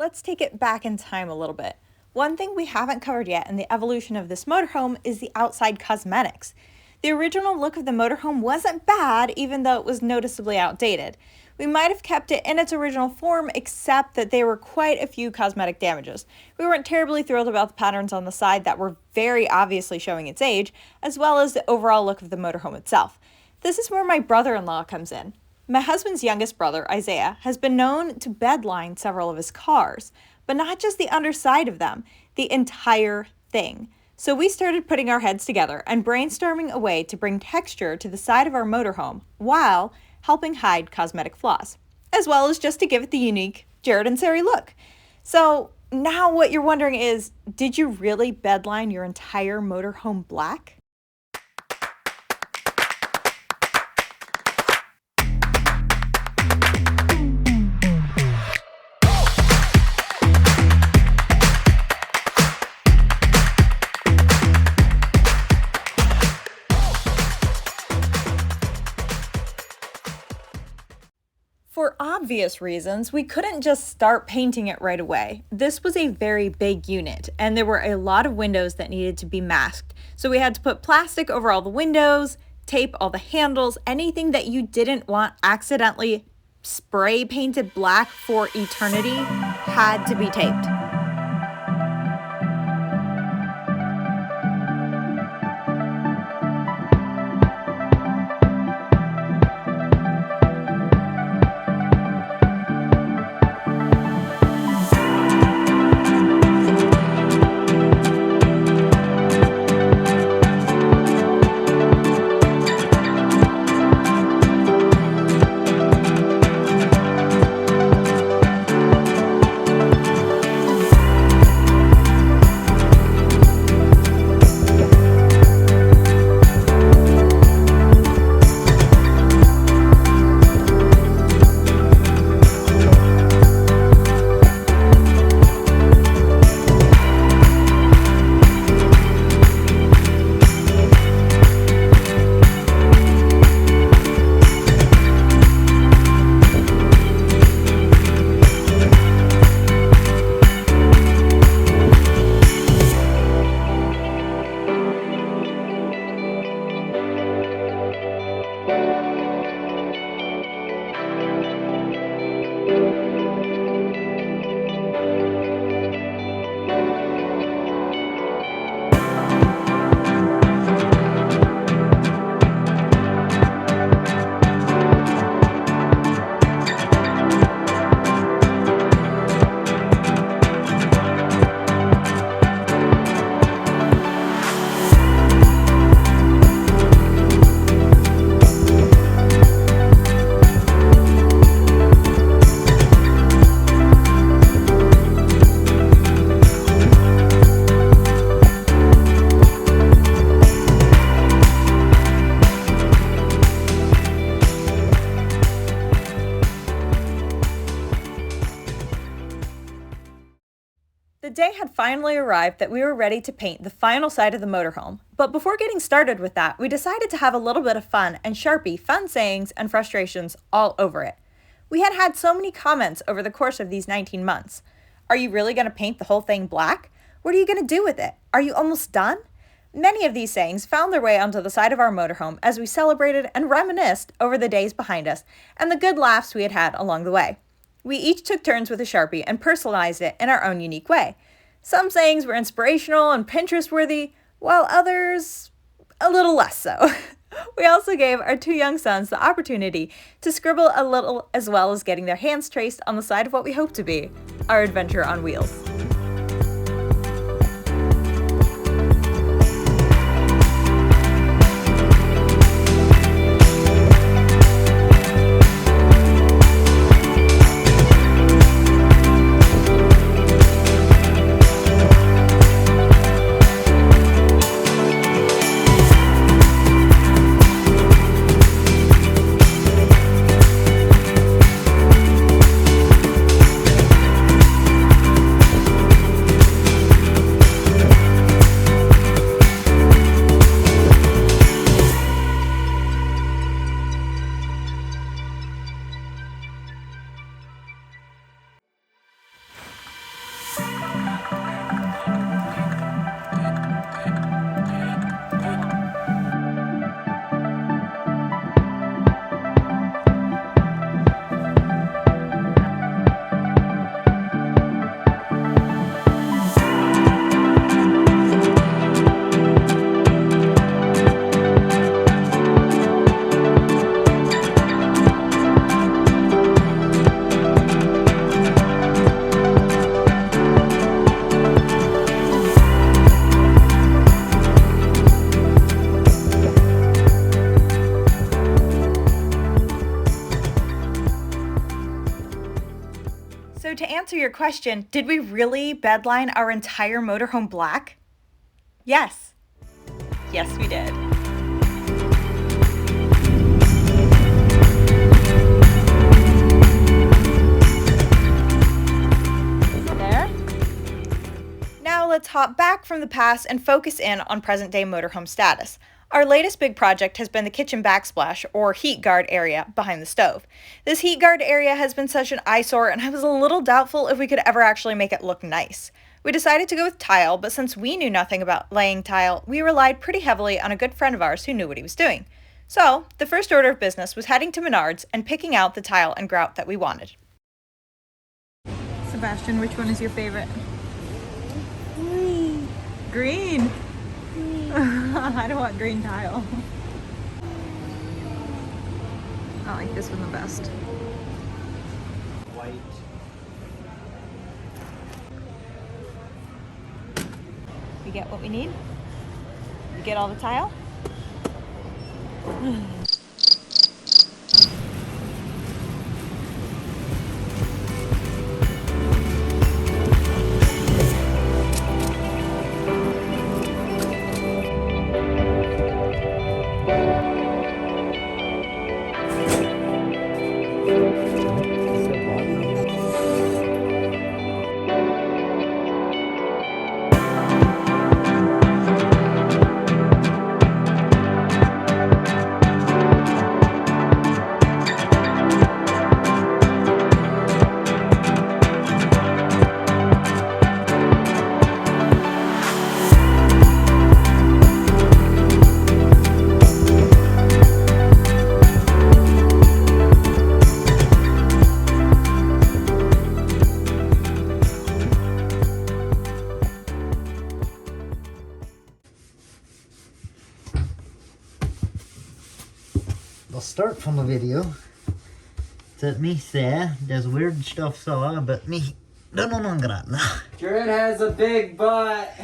let's take it back in time a little bit. One thing we haven't covered yet in the evolution of this motorhome is the outside cosmetics. The original look of the motorhome wasn't bad, even though it was noticeably outdated. We might have kept it in its original form, except that there were quite a few cosmetic damages. We weren't terribly thrilled about the patterns on the side that were very obviously showing its age, as well as the overall look of the motorhome itself. This is where my brother-in-law comes in. My husband's youngest brother, Isaiah, has been known to bedline several of his cars, but not just the underside of them, the entire thing. So we started putting our heads together and brainstorming a way to bring texture to the side of our motorhome while helping hide cosmetic flaws, as well as just to give it the unique Jared and Sari look. So now what you're wondering is, did you really bedline your entire motorhome black? For obvious reasons, we couldn't just start painting it right away. This was a very big unit, and there were a lot of windows that needed to be masked. So we had to put plastic over all the windows, tape all the handles, anything that you didn't want accidentally spray painted black for eternity had to be taped. The day had finally arrived that we were ready to paint the final side of the motorhome, but before getting started with that, we decided to have a little bit of fun and Sharpie fun sayings and frustrations all over it. We had had so many comments over the course of these 19 months. Are you really going to paint the whole thing black? What are you going to do with it? Are you almost done? Many of these sayings found their way onto the side of our motorhome as we celebrated and reminisced over the days behind us and the good laughs we had had along the way. We each took turns with a Sharpie and personalized it in our own unique way. Some sayings were inspirational and Pinterest-worthy, while others a little less so. We also gave our two young sons the opportunity to scribble a little, as well as getting their hands traced on the side of what we hope to be our adventure on wheels. So to answer your question, did we really bedline our entire motorhome black? Yes. Yes, we did. There. Now let's hop back from the past and focus in on present-day motorhome status. Our latest big project has been the kitchen backsplash, or heat guard area, behind the stove. This heat guard area has been such an eyesore, and I was a little doubtful if we could ever actually make it look nice. We decided to go with tile, but since we knew nothing about laying tile, we relied pretty heavily on a good friend of ours who knew what he was doing. So, the first order of business was heading to Menards and picking out the tile and grout that we wanted. Sebastian, which one is your favorite? Green. Green? Green. I don't want green tile. I like this one the best. White. We get what we need. We get all the tile. I'll start from the video that me say there's weird stuff saw, but me don't know none of that now. Jared has a big butt.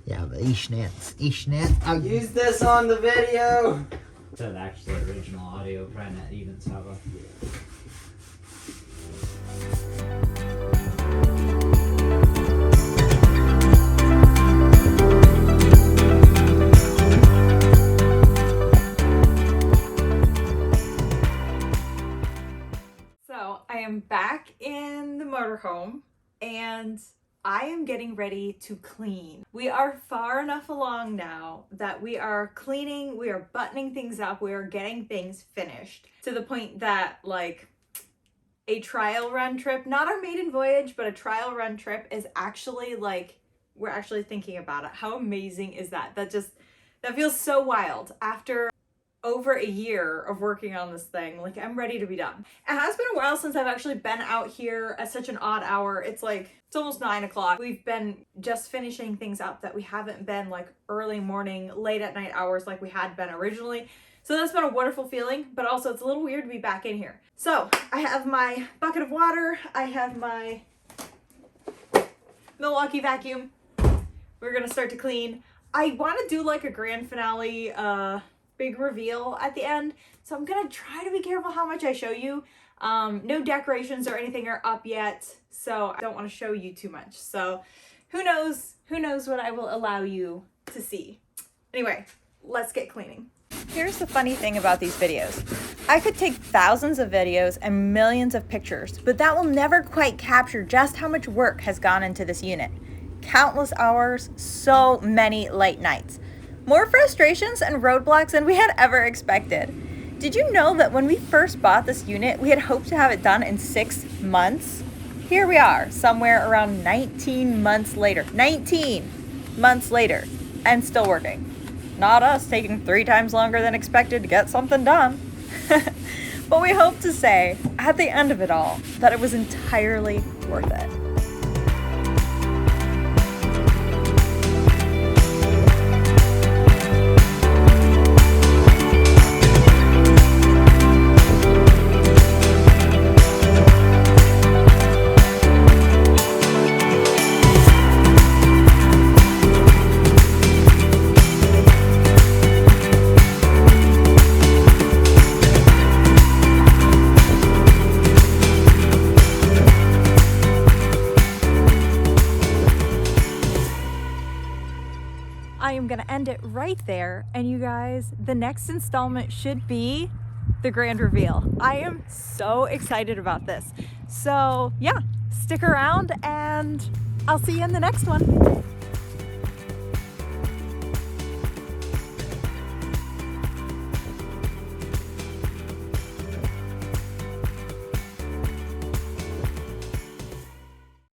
Yeah, but Ishnet. Use this on the video. That's actually original audio, trying to even have a. So I am back in the motorhome and I am getting ready to clean. We are far enough along now that we are cleaning, we are buttoning things up, we are getting things finished to the point that like a trial run trip, not our maiden voyage, but a trial run trip is actually like, we're actually thinking about it. How amazing is that? That feels so wild. After over a year of working on this thing, like I'm ready to be done. It has been a while since I've actually been out here at such an odd hour. It's almost 9 o'clock. We've been just finishing things up that we haven't been like early morning, late at night hours like we had been originally. So that's been a wonderful feeling, but also it's a little weird to be back in here. So I have my bucket of water. I have my Milwaukee vacuum. We're gonna start to clean. I want to do like a grand finale, big reveal at the end. So I'm gonna try to be careful how much I show you. No decorations or anything are up yet, so I don't want to show you too much. So who knows what I will allow you to see. Anyway, let's get cleaning. Here's the funny thing about these videos. I could take thousands of videos and millions of pictures, but that will never quite capture just how much work has gone into this unit. Countless hours, so many late nights. More frustrations and roadblocks than we had ever expected. Did you know that when we first bought this unit, we had hoped to have it done in 6 months? Here we are, somewhere around 19 months later. 19 months later, and still working. Not us taking 3 times longer than expected to get something done. But we hope to say, at the end of it all, that it was entirely worth it. end it right there. And you guys, the next installment should be the grand reveal. I am so excited about this. So yeah, stick around and I'll see you in the next one.